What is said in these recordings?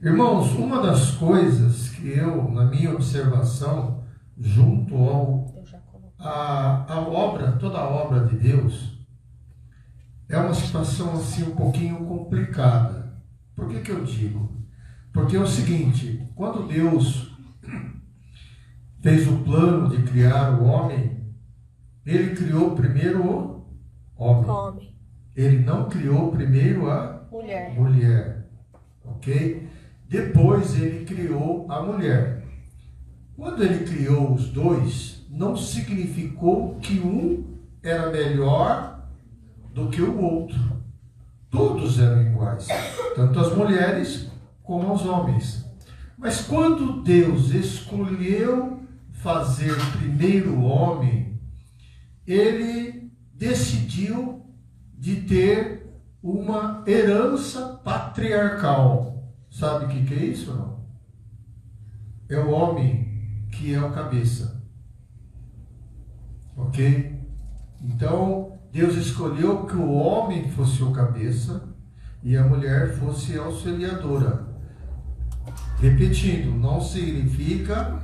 Irmãos, uma das coisas que eu, na minha observação, junto à obra, toda a obra de Deus, é uma situação assim um pouquinho complicada. Por que eu digo? Porque é o seguinte, quando Deus fez o plano de criar o homem, Ele criou primeiro o homem. Ele não criou primeiro a mulher. Ok? Depois Ele criou a mulher. Quando Ele criou os dois, não significou que um era melhor do que o outro. Todos eram iguais, tanto as mulheres como os homens. Mas quando Deus escolheu fazer primeiro o homem, Ele decidiu de ter uma herança patriarcal. Sabe o que é isso, não? É o homem que é o cabeça. Ok? Então, Deus escolheu que o homem fosse o cabeça e a mulher fosse auxiliadora. Repetindo, não significa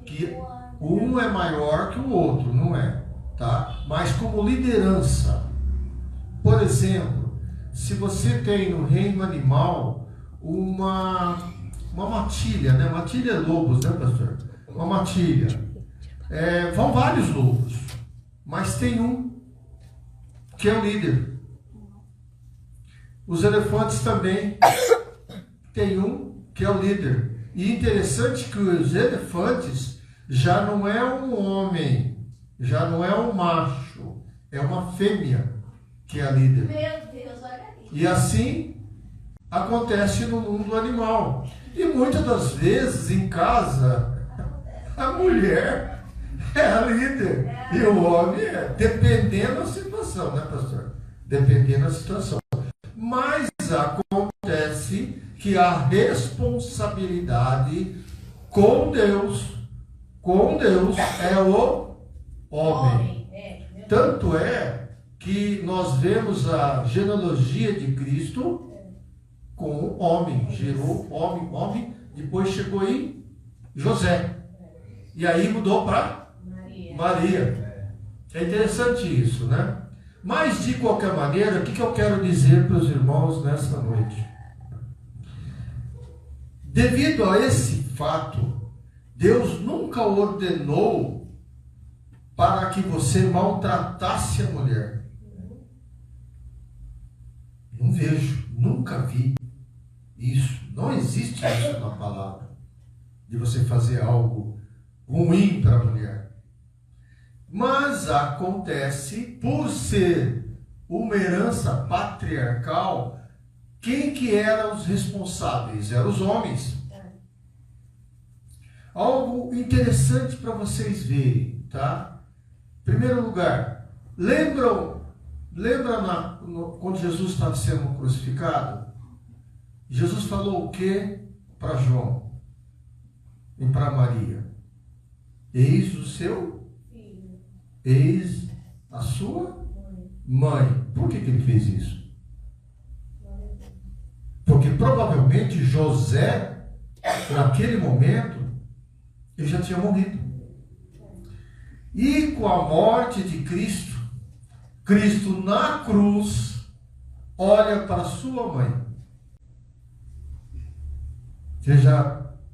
que um é maior que o outro, não é, tá? Mas como liderança. Por exemplo, se você tem no reino animal uma matilha, né? Matilha é lobos, né, pastor? Uma matilha. Vão vários lobos, mas tem um que é o líder. Os elefantes também tem um que é o líder. E interessante que os elefantes já não é um homem, já não é um macho, é uma fêmea que é a líder. Meu Deus, olha aí. E assim acontece no mundo animal. E muitas das vezes em casa a mulher é a líder e o homem dependendo da situação, né, pastor? Dependendo da situação. Mas acontece que a responsabilidade com Deus é o homem. Tanto é que nós vemos a genealogia de Cristo com o homem, gerou homem, depois chegou em José. E aí mudou para Maria. É interessante isso, né? Mas, de qualquer maneira, o que eu quero dizer para os irmãos nessa noite? Devido a esse fato, Deus nunca ordenou para que você maltratasse a mulher. Não vejo, nunca vi isso. Não existe isso na palavra, de você fazer algo ruim para a mulher. Mas acontece, por ser uma herança patriarcal, quem que eram os responsáveis? Eram os homens. Algo interessante para vocês verem, tá? Em primeiro lugar, lembra quando Jesus estava sendo crucificado? Jesus falou o que para João e para Maria? Eis o seu filho. Eis a sua mãe. Por que ele fez isso? Porque provavelmente José, naquele momento, ele já tinha morrido. E com a morte de Cristo, Cristo na cruz olha para sua mãe.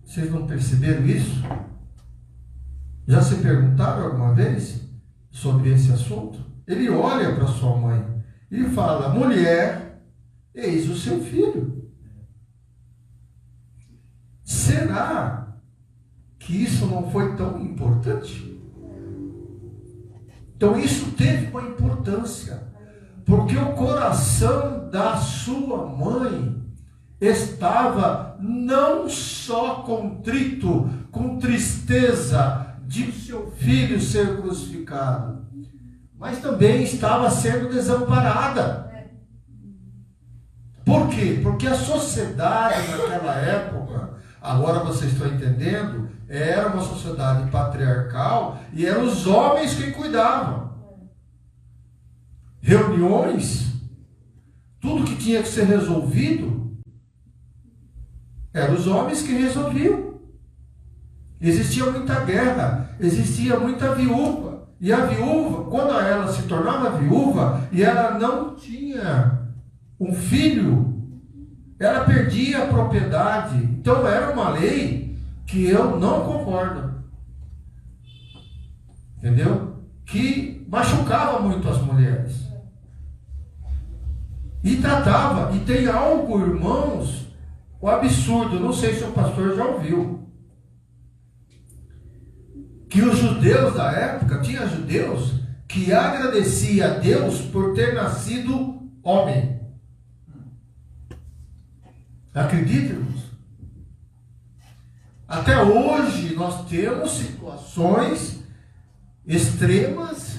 Vocês não perceberam isso? Já se perguntaram alguma vez sobre esse assunto? Ele olha para sua mãe e fala: mulher, eis o seu filho. Será que isso não foi tão importante? Então isso teve uma importância, porque o coração da sua mãe estava não só contrito, com tristeza de seu filho ser crucificado, mas também estava sendo desamparada. Por quê? Porque a sociedade naquela época, agora vocês estão entendendo, era uma sociedade patriarcal e eram os homens que cuidavam. Reuniões, tudo que tinha que ser resolvido, Eram os homens que resolviam. Existia muita guerra, existia muita viúva. E a viúva, quando ela se tornava viúva e ela não tinha um filho, ela perdia a propriedade. Então era uma lei que eu não concordo. Entendeu? Que machucava muito as mulheres. E tratava, e tem algo, irmãos, o absurdo, não sei se o pastor já ouviu, que os judeus da época, tinha judeus que agradecia a Deus por ter nascido homem. Acredita, irmãos? Até hoje nós temos situações extremas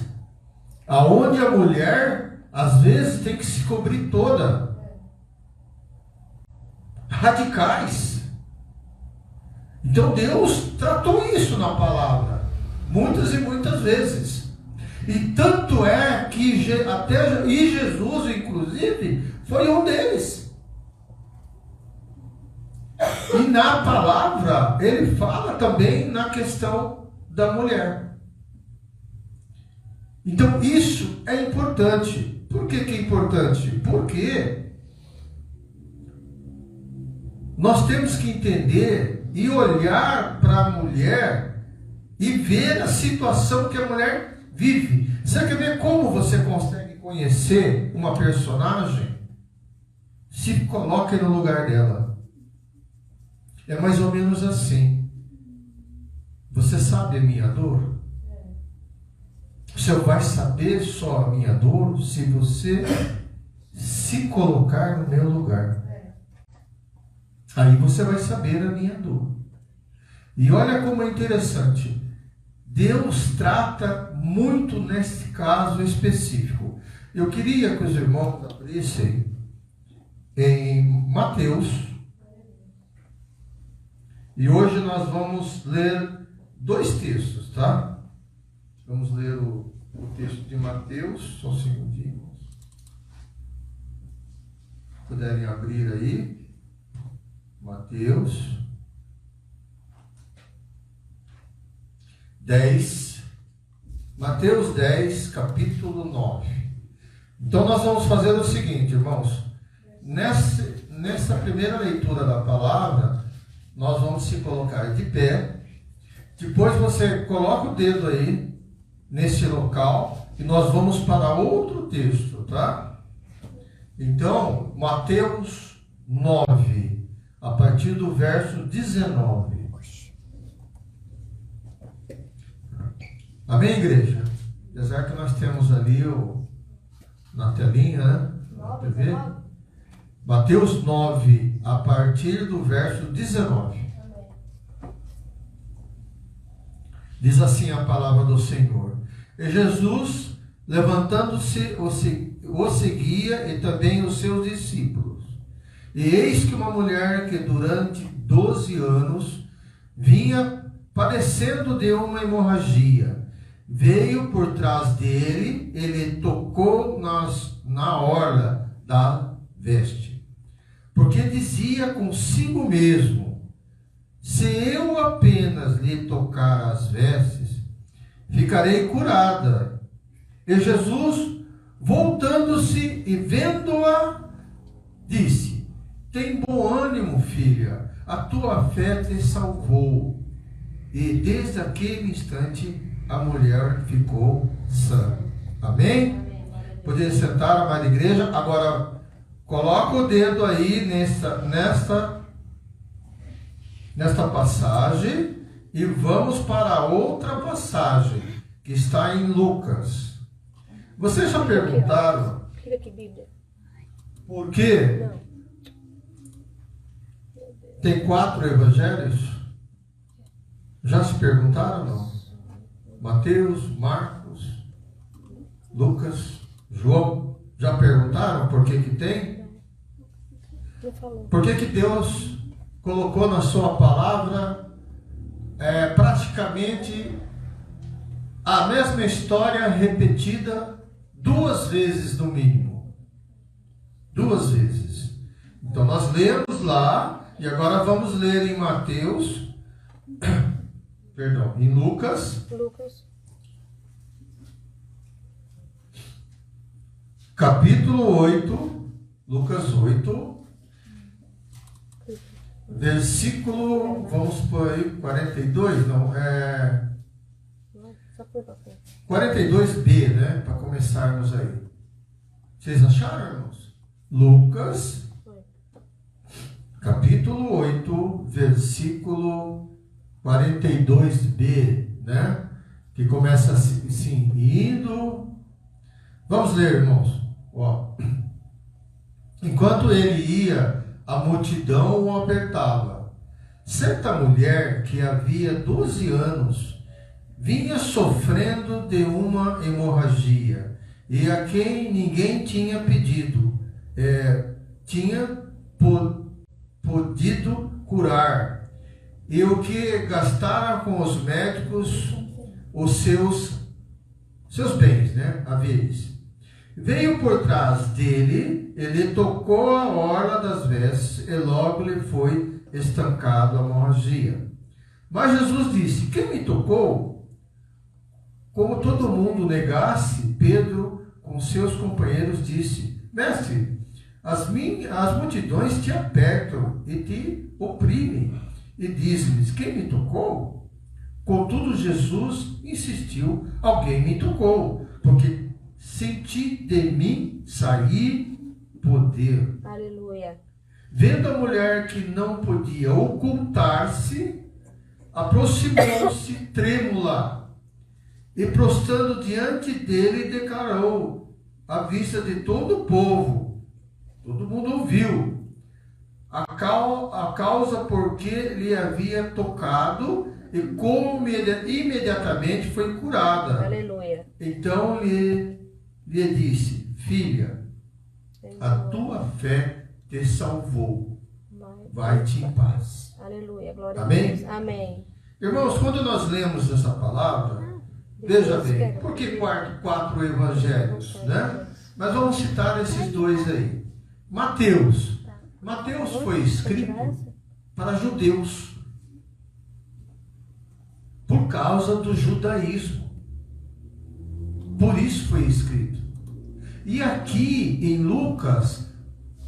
aonde a mulher às vezes tem que se cobrir toda. Radicais. Então Deus tratou isso na palavra muitas e muitas vezes. E tanto é que até Jesus, inclusive, foi um deles. E na palavra ele fala também na questão da mulher. Então isso é importante. Por que é importante? Porque nós temos que entender e olhar para a mulher e ver a situação que a mulher vive. Você quer ver como você consegue conhecer uma personagem? Se coloque no lugar dela. É mais ou menos assim. Você sabe a minha dor? Você vai saber só a minha dor se você se colocar no meu lugar. Aí você vai saber a minha dor. E olha como é interessante. Deus trata muito nesse caso específico. Eu queria que os irmãos abrissem em Mateus. E hoje nós vamos ler 2 textos, tá? Vamos ler o texto de Mateus, só um segundinho. Se puderem abrir aí. Mateus 10. Mateus 10, capítulo 9. Então nós vamos fazer o seguinte, irmãos. Nessa primeira leitura da palavra, nós vamos se colocar de pé. Depois você coloca o dedo aí nesse local e nós vamos para outro texto, tá? Então, Mateus 9, a partir do verso 19. Amém, igreja? Apesar que nós temos ali na telinha, né? Na TV. Mateus 9, a partir do verso 19. Diz assim a palavra do Senhor. E Jesus, levantando-se, o seguia e também os seus discípulos. E eis que uma mulher que durante 12 anos vinha padecendo de uma hemorragia, veio por trás dele, ele tocou na orla da veste. Porque dizia consigo mesmo: se eu apenas lhe tocar as vestes, ficarei curada. E Jesus, voltando-se e vendo-a, disse: tem bom ânimo, filha, a tua fé te salvou. E desde aquele instante a mulher ficou sã. Amém? Poder sentar, amada igreja. Agora coloca o dedo aí nesta passagem e vamos para outra passagem que está em Lucas. Vocês já perguntaram por quê tem 4 evangelhos? Já se perguntaram, não? Mateus, Marcos, Lucas, João. Já perguntaram por que tem? Por que Deus colocou na sua palavra praticamente a mesma história repetida 2 vezes no mínimo? 2 vezes. Então nós lemos lá E agora vamos ler em Mateus, perdão, em Lucas, capítulo 8, Lucas 8, versículo, vamos por aí, 42, não, 42b, né, para começarmos aí. Vocês acharam, irmãos? Lucas, capítulo 8, versículo 42b, né? Que começa assim, indo. Vamos ler, irmãos. Ó. Enquanto ele ia, a multidão o apertava. Certa mulher que havia 12 anos vinha sofrendo de uma hemorragia, e a quem ninguém tinha pedido, tinha podido curar. E o que gastaram com os médicos os seus bens, né, haveres. Veio por trás dele, ele tocou a orla das vestes, e logo lhe foi estancado a hemorragia. Mas Jesus disse: quem me tocou? Como todo mundo negasse, Pedro, com seus companheiros, disse: Mestre, as multidões te apertam e te oprimem. E diz-lhes: quem me tocou? Contudo, Jesus insistiu: alguém me tocou, porque senti de mim sair poder. Aleluia. Vendo a mulher que não podia ocultar-se, aproximou-se trêmula e, prostrando diante dele, declarou à vista de todo o povo, todo mundo ouviu, a causa por que lhe havia tocado, e como imediatamente foi curada. Aleluia. Então lhe disse: filha, a tua fé te salvou. Vai-te em paz. Aleluia. Glória Amém? a Deus. Amém. Irmãos, quando nós lemos essa palavra, veja bem, por que quatro evangelhos, né? Mas vamos citar esses dois aí. Mateus foi escrito para judeus, por causa do judaísmo. Por isso foi escrito. E aqui em Lucas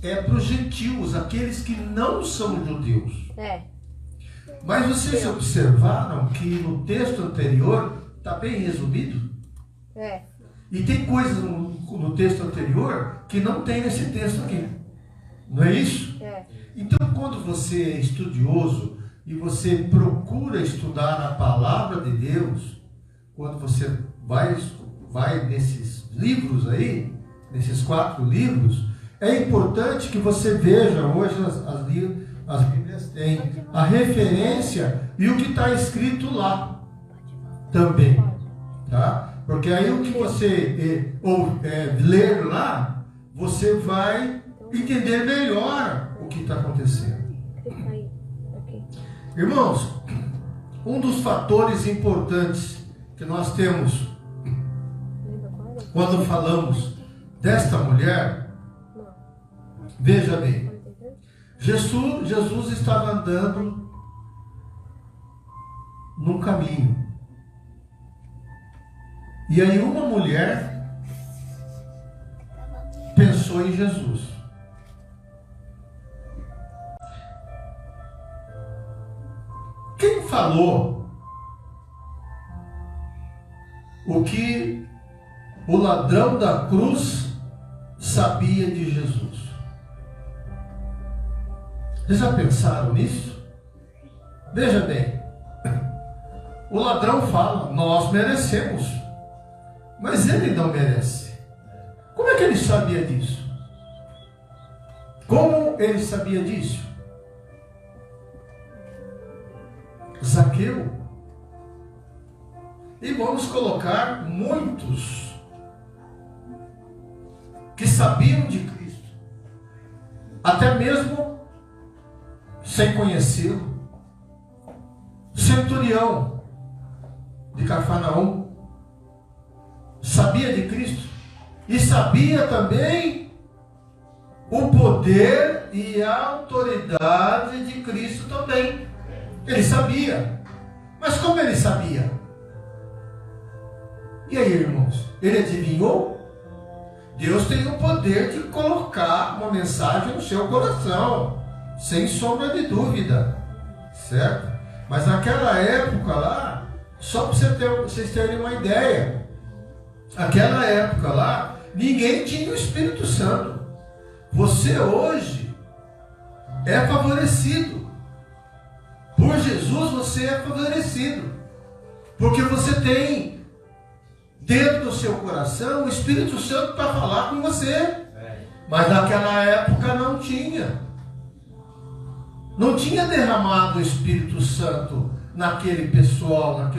é para os gentios, aqueles que não são judeus. Mas vocês observaram que no texto anterior está bem resumido? E tem coisas no texto anterior que não tem nesse texto aqui. Não é isso? Então, quando você é estudioso e você procura estudar a palavra de Deus, quando você vai nesses livros aí, nesses 4 livros, é importante que você veja, hoje as Bíblias têm a referência e o que está escrito lá também, tá? Porque aí o que você ler lá, você vai entender melhor o que está acontecendo. Irmãos, um dos fatores importantes que nós temos quando falamos desta mulher, veja bem, Jesus estava andando num caminho. E aí uma mulher pensou em Jesus. Quem falou o que o ladrão da cruz sabia de Jesus? Vocês já pensaram nisso? Veja bem, o ladrão fala: nós merecemos, mas ele não merece. Como é que ele sabia disso? Como ele sabia disso? Zaqueu. E vamos colocar muitos que sabiam de Cristo, até mesmo sem conhecê-lo. Centurião de Cafarnaum sabia de Cristo e sabia também o poder e a autoridade de Cristo também. Ele sabia. Mas como ele sabia? E aí, irmãos? Ele adivinhou? Deus tem o poder de colocar uma mensagem no seu coração, sem sombra de dúvida, certo? Mas naquela época lá, só para vocês terem uma ideia, naquela época lá, ninguém tinha o Espírito Santo. Você hoje é favorecido. Por Jesus você é favorecido. Porque você tem dentro do seu coração o Espírito Santo para falar com você. Mas naquela época não tinha. Não tinha derramado o Espírito Santo naquele pessoal,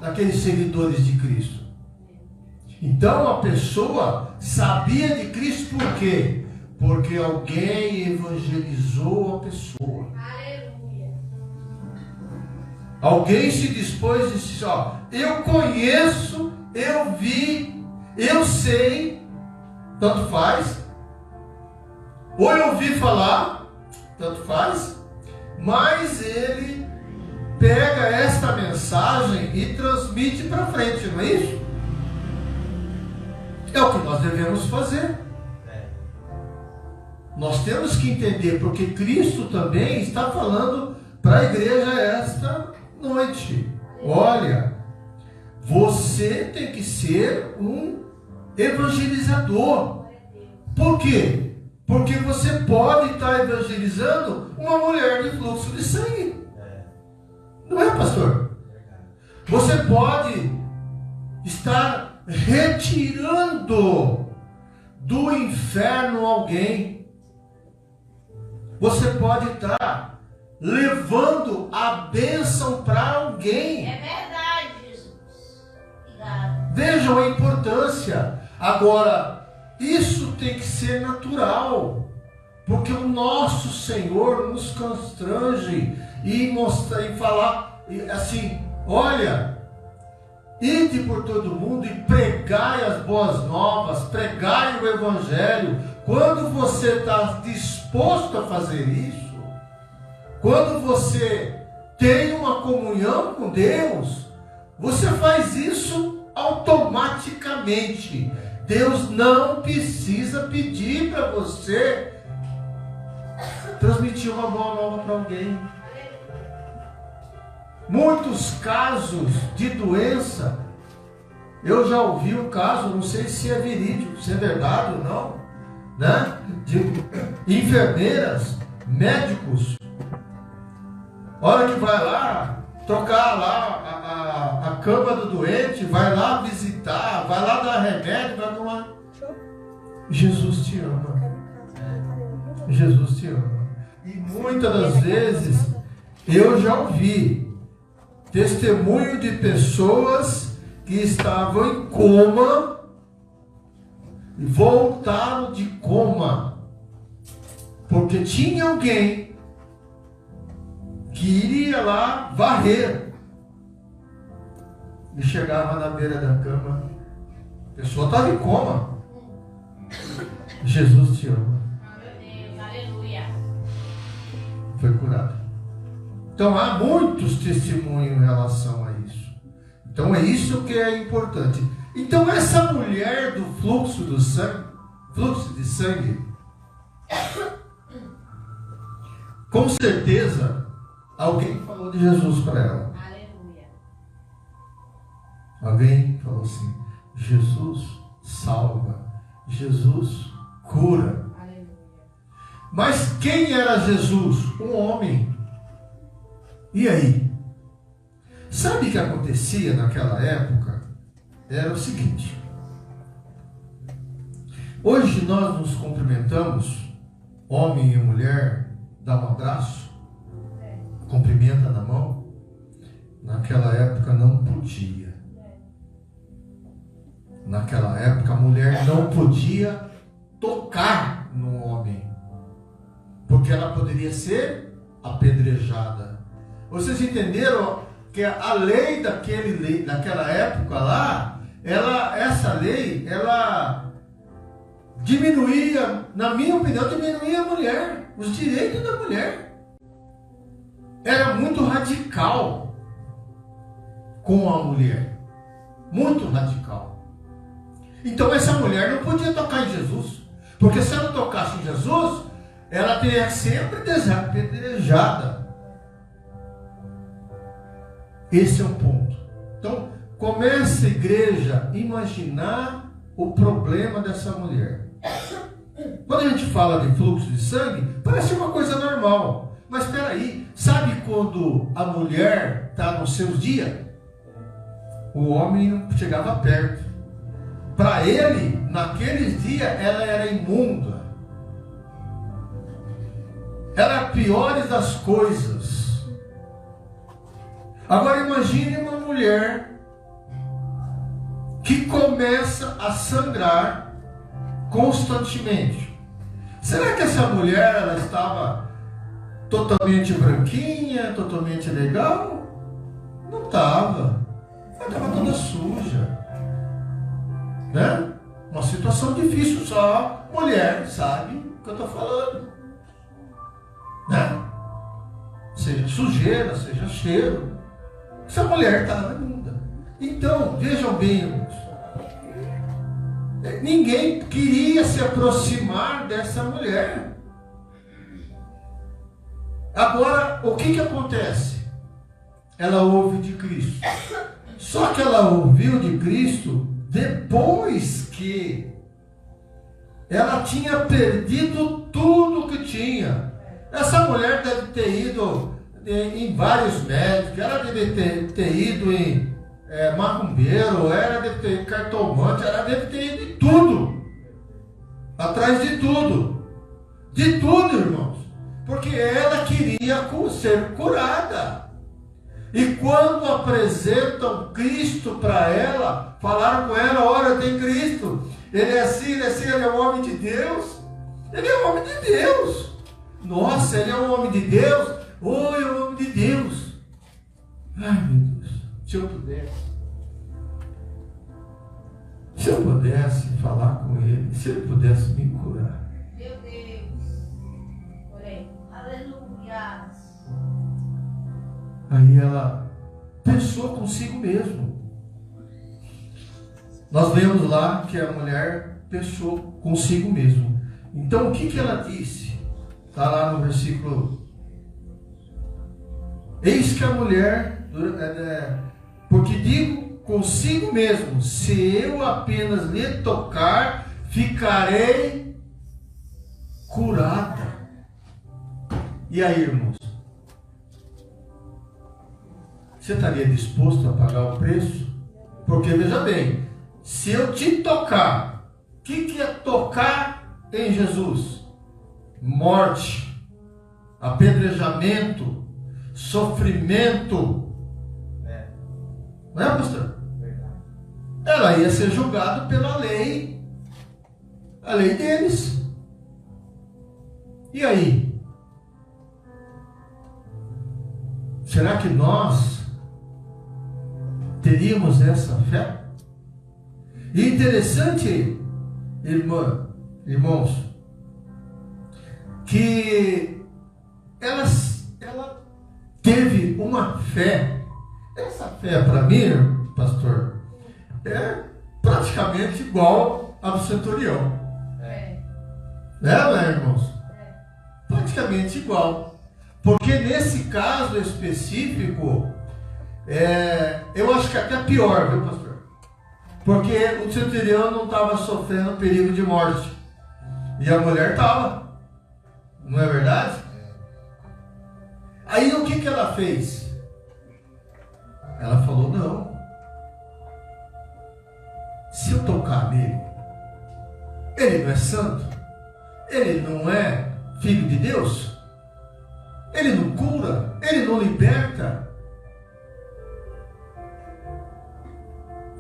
naqueles seguidores de Cristo. Então a pessoa sabia de Cristo por quê? Porque alguém evangelizou a pessoa. Aleluia. Alguém se dispôs e disse, ó, eu conheço, eu vi, eu sei, tanto faz. Ou eu ouvi falar, tanto faz. Mas ele pega esta mensagem e transmite para frente, não é isso? É o que nós devemos fazer. Nós temos que entender, porque Cristo também está falando para a igreja esta noite. Olha, você tem que ser um evangelizador. Por quê? Porque você pode estar evangelizando uma mulher de fluxo de sangue. Não é, pastor? Você pode estar retirando do inferno alguém. Você pode estar levando a bênção para alguém. É verdade, Jesus. Obrigado. Vejam a importância. Agora, isso tem que ser natural, porque o nosso Senhor nos constrange e mostra e falar assim: olha, ide por todo mundo e pregai as boas novas, pregai o Evangelho. Quando você está disposto a fazer isso, quando você tem uma comunhão com Deus, você faz isso automaticamente. Deus não precisa pedir para você transmitir uma boa nova para alguém. Muitos casos de doença, eu já ouvi um caso, não sei se é verídico, se é verdade ou não, né? De enfermeiras, médicos, hora que vai lá trocar lá a cama do doente, vai lá visitar, vai lá dar remédio, vai tomar. Jesus te ama. Jesus te ama. E muitas das vezes eu já ouvi testemunho de pessoas que estavam em coma e voltaram de coma porque tinha alguém que iria lá varrer e chegava na beira da cama, a pessoa estava em coma. Jesus te ama. Aleluia. Foi curado. Então há muitos testemunhos em relação a isso. Então é isso que é importante. Então essa mulher do fluxo de sangue, com certeza alguém falou de Jesus para ela. Aleluia. Alguém falou assim: Jesus salva, Jesus cura. Aleluia. Mas quem era Jesus? Um homem. E aí? Sabe o que acontecia naquela época? Era o seguinte: hoje nós nos cumprimentamos, homem e mulher, dá um abraço, cumprimenta na mão. Naquela época não podia. Naquela época a mulher não podia tocar no homem, porque ela poderia ser apedrejada. Vocês entenderam que a lei daquela época lá, essa lei diminuía, na minha opinião, diminuía a mulher, os direitos da mulher. Era muito radical com a mulher. Muito radical. Então essa mulher não podia tocar em Jesus. Porque se ela tocasse em Jesus, ela teria sempre apedrejada. Esse é o ponto. Então, começa a igreja a imaginar o problema dessa mulher. Quando a gente fala de fluxo de sangue, parece uma coisa normal. Mas espera aí, sabe quando a mulher está nos seus dias? O homem não chegava perto. Para ele, naqueles dias, ela era imunda. Era a pior das coisas. Agora imagine uma mulher que começa a sangrar constantemente. Será que essa mulher ela estava totalmente branquinha, totalmente legal? Não estava. Ela estava toda suja. Né? Uma situação difícil, só mulher sabe o que eu estou falando. Né? Seja sujeira, seja cheiro. Essa mulher estava imunda. Então, vejam bem, irmãos. Ninguém queria se aproximar dessa mulher. Agora, o que acontece? Ela ouve de Cristo. Só que ela ouviu de Cristo depois que ela tinha perdido tudo que tinha. Essa mulher deve ter ido em vários médicos, ela deve ter ido em macumbeiro, ela deve ter ido em cartomante, ela deve ter ido em tudo, atrás de tudo, irmãos, porque ela queria ser curada. E quando apresentam Cristo para ela, falaram com ela: olha, tem Cristo, ele é assim, ele é um homem de Deus, ele é um homem de Deus. Nossa, ele é um homem de Deus. Oi, é um homem de Deus. Ai, meu Deus, se eu pudesse falar com ele, se ele pudesse me curar. Meu Deus. Porém, aleluia. Aí ela pensou consigo mesmo. Nós vemos lá que a mulher pensou consigo mesmo. Então o que ela disse? Está lá no versículo. Eis que a mulher, porque digo consigo mesmo, se eu apenas lhe tocar, ficarei curada. E aí, irmãos? Você estaria disposto a pagar o preço? Porque veja bem, se eu te tocar, o que é tocar em Jesus? Morte, apedrejamento, sofrimento. Não é, pastor? Ela ia ser julgada pela lei, a lei deles. E aí? Será que nós teríamos essa fé? E interessante, irmãos, que ela teve uma fé. Essa fé, para mim, pastor, é praticamente igual a do centurião. Né, irmãos? Praticamente igual. Porque nesse caso específico, eu acho que até pior, viu, pastor? Porque o centurião não estava sofrendo perigo de morte. E a mulher estava. Não é verdade? Aí o que ela fez? Ela falou: não. Se eu tocar nele, ele não é santo? Ele não é filho de Deus? Ele não cura? Ele não liberta?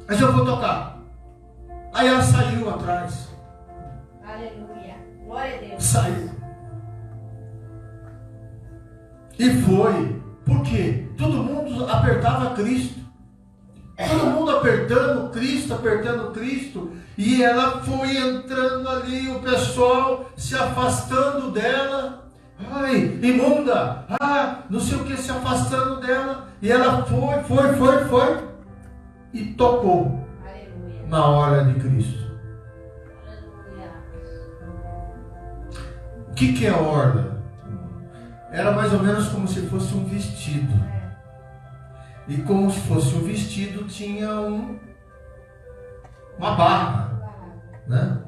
Mas eu vou tocar. Aí ela saiu atrás. Aleluia. Glória a Deus. Saiu. E foi. Por quê? Todo mundo apertava Cristo. Todo mundo apertando Cristo, e ela foi entrando ali, o pessoal se afastando dela. Ai, imunda! Ah, não sei o que, se afastando dela. E ela foi e tocou. Aleluia. Na hora de Cristo. Aleluia. O que é orla? Era mais ou menos como se fosse um vestido. E como se fosse um vestido, tinha uma barra, né?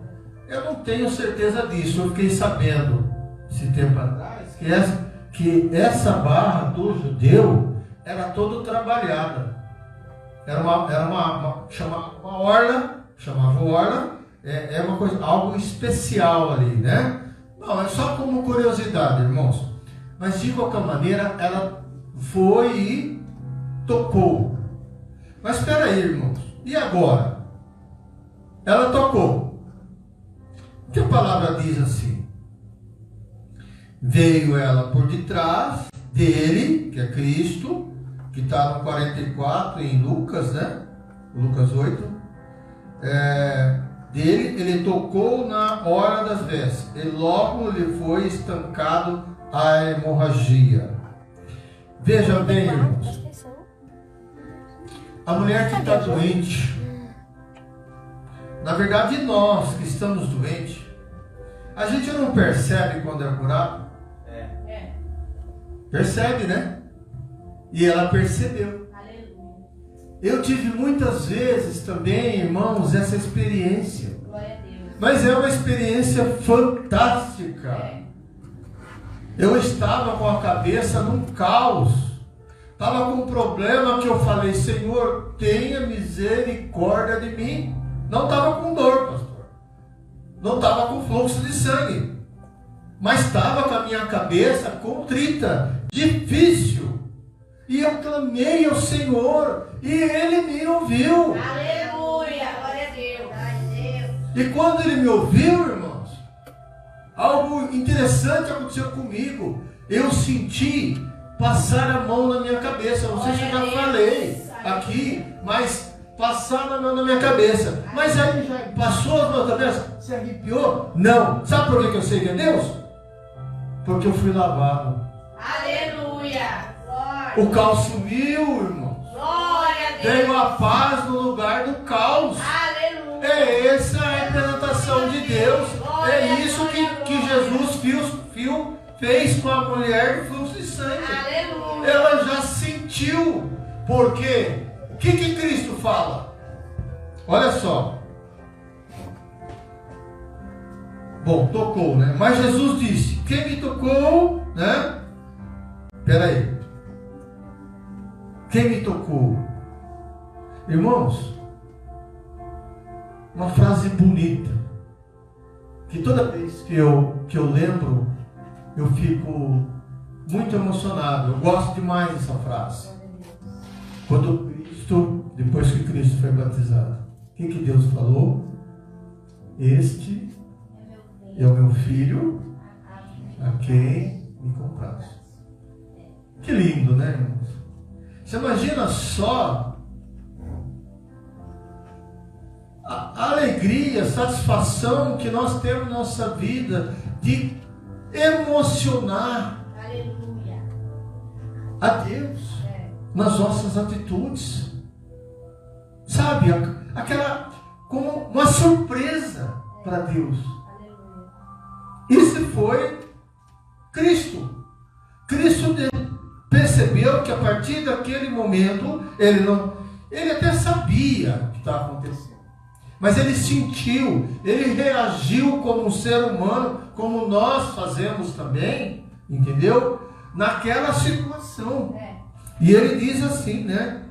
Eu não tenho certeza disso. Eu fiquei sabendo esse tempo atrás que essa barra do judeu era toda trabalhada. Era uma orla, chamava orla, é uma coisa, algo especial ali, né? Não, é só como curiosidade, irmãos. Mas de qualquer maneira, ela foi e tocou. Mas espera aí, irmãos. E agora? Ela tocou. O que a palavra diz assim? Veio ela por detrás dele, que é Cristo, que está no 44 em Lucas, né? Lucas 8. Ele tocou na hora das vestes. E logo lhe foi estancado a hemorragia. Veja bem, irmãos. A mulher que está doente, na verdade nós que estamos doentes, a gente não percebe quando é curado? Percebe, né? E ela percebeu. Aleluia. Eu tive muitas vezes também, irmãos, essa experiência. Glória a Deus. Mas é uma experiência fantástica. Eu estava com a cabeça num caos. Estava com um problema que eu falei, Senhor, tenha misericórdia de mim. Não estava com dor, pastor. Não estava com fluxo de sangue. Mas estava com a minha cabeça contrita, difícil. E eu clamei ao Senhor e Ele me ouviu. Aleluia. Glória a Deus. Glória a Deus. E quando Ele me ouviu, irmãos, algo interessante aconteceu comigo. Eu senti passar a mão na minha cabeça. Não sei se eu já falei aqui, mas passar a mão na minha cabeça. Mas aí já passou a mão na cabeça? Se arrepiou? Não. Sabe por que eu sei que é Deus? Porque eu fui lavado. Aleluia. Glória. O caos sumiu, irmãos. Glória a Deus. Veio a paz no lugar do caos. Aleluia. É essa a representação de Deus. É isso que Jesus fez com a mulher do fluxo de sangue. Aleluia. Ela já sentiu. Porque o que Cristo fala? Olha só. Bom, tocou, né? Mas Jesus disse: quem me tocou, né? Espera aí. Quem me tocou? Irmãos, uma frase bonita, que toda vez que eu lembro, eu fico muito emocionado. Eu gosto demais dessa frase. Depois que Cristo foi batizado, o que Deus falou? Este é o meu filho, a quem me compraste. Que lindo, né, irmãos? Você imagina só a alegria, a satisfação que nós temos na nossa vida de emocionar Aleluia. a Deus nas nossas atitudes. Sabe, aquela como uma surpresa para Deus. Aleluia. Isso foi Cristo. Cristo percebeu que a partir daquele momento, ele até sabia o que estava acontecendo. Mas ele sentiu, ele reagiu como um ser humano, como nós fazemos também, entendeu? Naquela situação. E ele diz assim, né?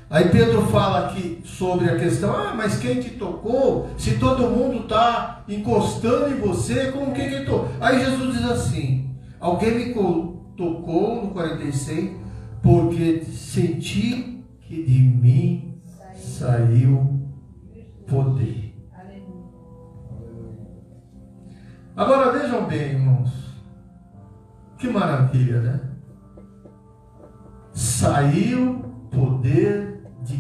Aí Pedro fala aqui sobre a questão, mas quem te tocou? Se todo mundo está encostando em você, como que tocou? Aí Jesus diz assim, alguém me tocou no 46, porque senti que de mim saiu poder. Agora vejam bem, irmãos, que maravilha, né? Saiu poder de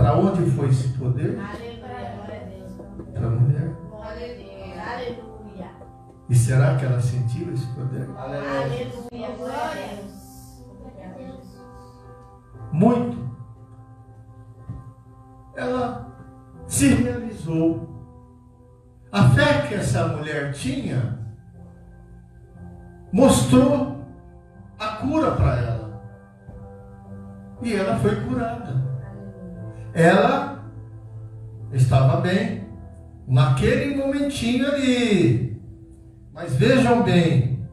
Para onde foi esse poder? Aleluia. Glória a Deus. Para a mulher. Glória a Deus. Aleluia. E será que ela sentiu esse poder? Aleluia. Glória a Deus. Obrigada, Jesus. Muito. Ela se realizou. A fé que essa mulher tinha mostrou a cura para ela. E ela foi curada. Ela estava bem naquele momentinho ali. Mas vejam bem,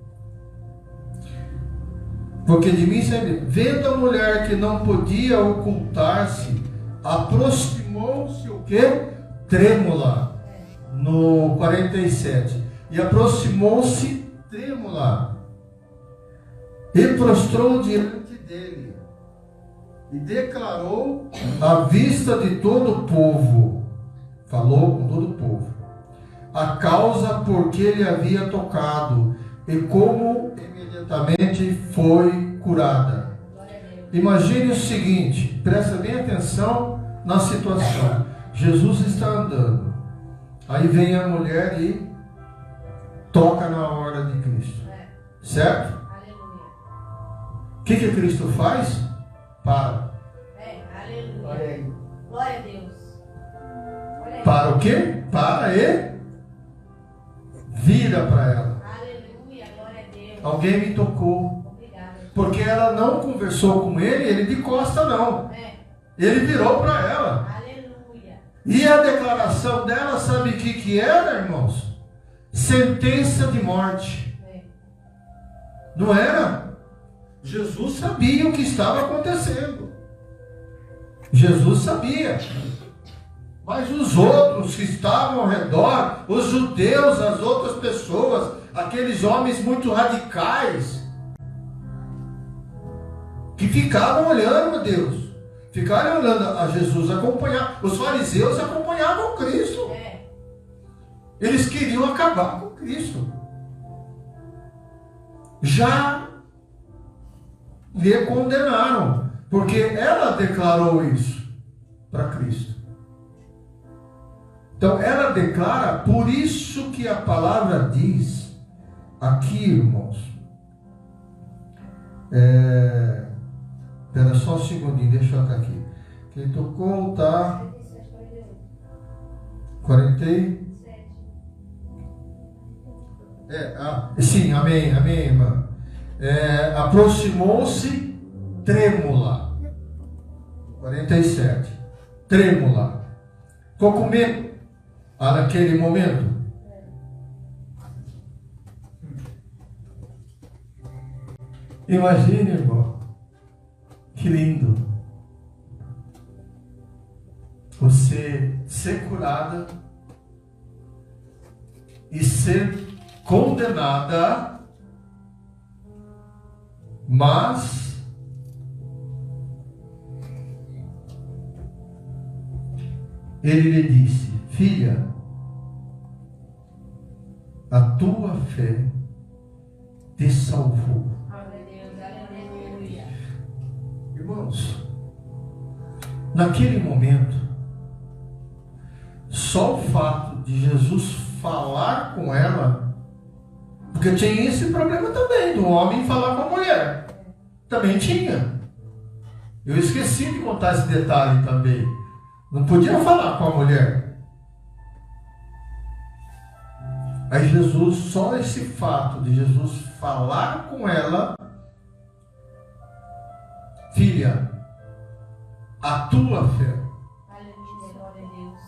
porque de mim sempre, vendo a mulher que não podia ocultar-se, aproximou-se o quê? Trêmula. No 47. E aproximou-se trêmula. E prostrou diante dele. E declarou à vista de todo o povo. Falou com todo o povo. A causa por que ele havia tocado. E como imediatamente foi curada. Imagine o seguinte, presta bem atenção na situação. Jesus está andando. Aí vem a mulher e toca na hora de Cristo. Certo? O que Cristo faz? Para. Aleluia. Glória a Deus. Para o quê? Para e vira para ela. Aleluia. Glória a Deus. Alguém me tocou. Obrigada. Porque ela não conversou com ele de costa não. Ele virou para ela. Aleluia. E a declaração dela, sabe o que era, irmãos? Sentença de morte. Não era? Jesus sabia o que estava acontecendo. Jesus sabia. Mas os outros que estavam ao redor, os judeus, as outras pessoas, aqueles homens muito radicais, que ficavam olhando a Deus. Ficaram olhando a Jesus acompanhar. Os fariseus acompanhavam Cristo. Eles queriam acabar com Cristo. Já lhe condenaram. Porque ela declarou isso para Cristo. Então ela declara, por isso que a palavra diz, aqui irmãos, espera só um segundinho, deixa eu estar aqui. Quem tocou tá 47. Sim, amém, irmã. Aproximou-se trêmula. 47. Trêmula. Ficou com medo naquele momento. Imagine, irmão. Que lindo. Você ser curada e ser condenada, mas ele lhe disse: filha, a tua fé te salvou. Irmãos, naquele momento, só o fato de Jesus falar com ela, porque tinha esse problema também, do homem falar com a mulher. Também tinha. Eu esqueci de contar esse detalhe também. Não podia falar com a mulher. Aí Jesus, só esse fato de Jesus falar com ela: filha, a tua fé. Aleluia, glória a Deus.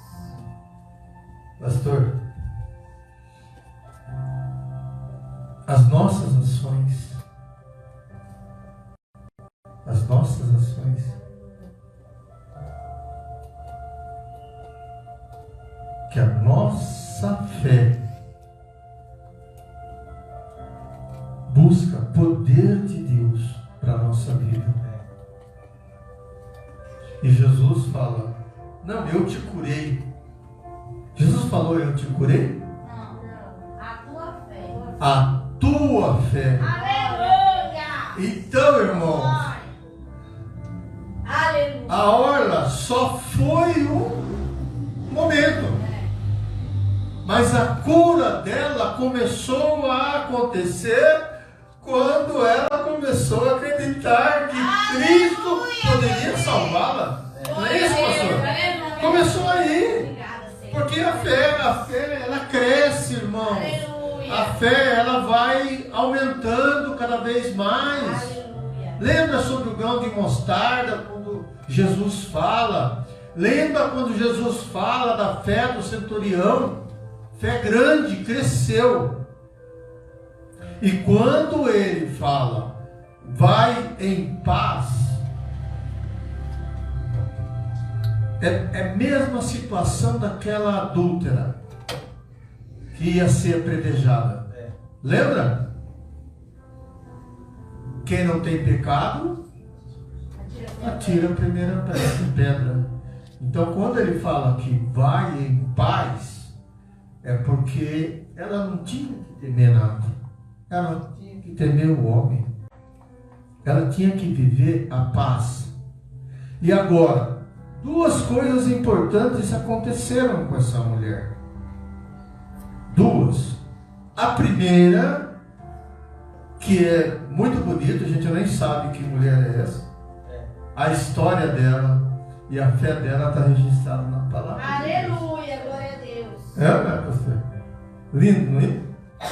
Pastor, as nossas ações, que a nossa fé busca poder de Deus para a nossa vida. E Jesus fala: não, eu te curei. Jesus falou: eu te curei? Não. A tua fé. A tua fé. Aleluia. Então, irmãos, Aleluia. a orla só foi Mas a cura dela começou a acontecer quando ela começou a acreditar que Cristo poderia salvá-la. Não é isso, pastor? Começou aí. Porque a fé, ela cresce, irmãos. A fé, ela vai aumentando cada vez mais. Lembra sobre o grão de mostarda, quando Jesus fala? Lembra quando Jesus fala da fé do centurião? Fé grande, cresceu. E quando ele fala, vai em paz, é a mesma situação daquela adúltera que ia ser apedrejada. Lembra? Quem não tem pecado, atira a primeira pedra. Então, quando ele fala que vai em paz, é porque ela não tinha que temer nada. Ela não tinha que temer o homem. Ela tinha que viver a paz. E agora, duas coisas importantes aconteceram com essa mulher. Duas. A primeira, que é muito bonita, a gente nem sabe que mulher é essa. A história dela e a fé dela está registrada na palavra. Aleluia, glória a Deus. É, pastor? Lindo, não é?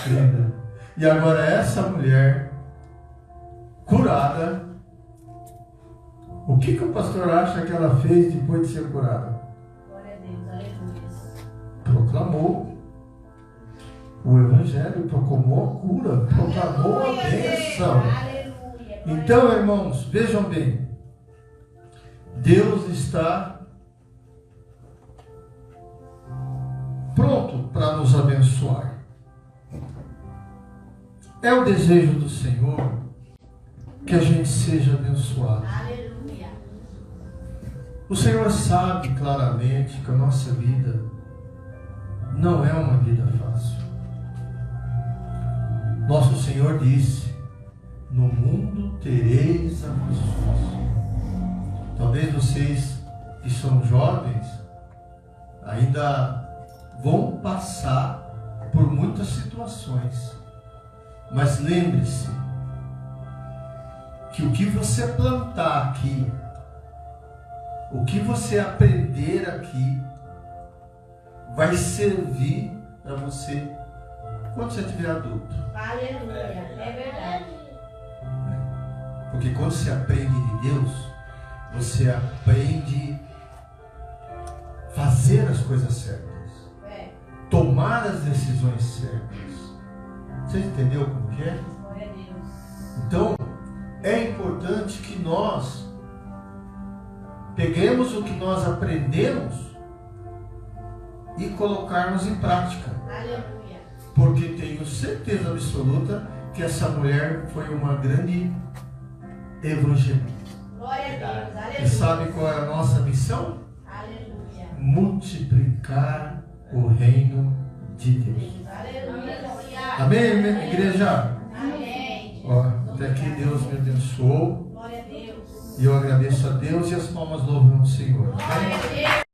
Linda. E agora essa mulher curada, o que o pastor acha que ela fez depois de ser curada? Glória a Deus, aleluia. Proclamou o evangelho, proclamou a cura, proclamou a bênção. Aleluia. Então, irmãos, vejam bem, Deus está pronto para nos abençoar. É o desejo do Senhor que a gente seja abençoado. Aleluia. O Senhor sabe claramente que a nossa vida não é uma vida fácil. Nosso Senhor disse: no mundo tereis aflições. Talvez vocês que são jovens ainda vão passar por muitas situações. Mas lembre-se que o que você plantar aqui, o que você aprender aqui, vai servir para você quando você estiver adulto. Aleluia. É verdade. Porque quando você aprende de Deus, você aprende a fazer as coisas certas, tomar as decisões certas. Você entendeu como que é? Glória a Deus. Então, é importante que nós peguemos o que nós aprendemos e colocarmos em prática. Aleluia. Porque tenho certeza absoluta que essa mulher foi uma grande evangelista. Glória a Deus. Aleluia. E sabe qual é a nossa missão? Aleluia. Multiplicar o reino de Deus. Aleluia. Amém, igreja? Amém. Ó, até aqui Deus me abençoou. Glória a Deus. E eu agradeço a Deus e as palmas louvam o Senhor. Glória a Deus.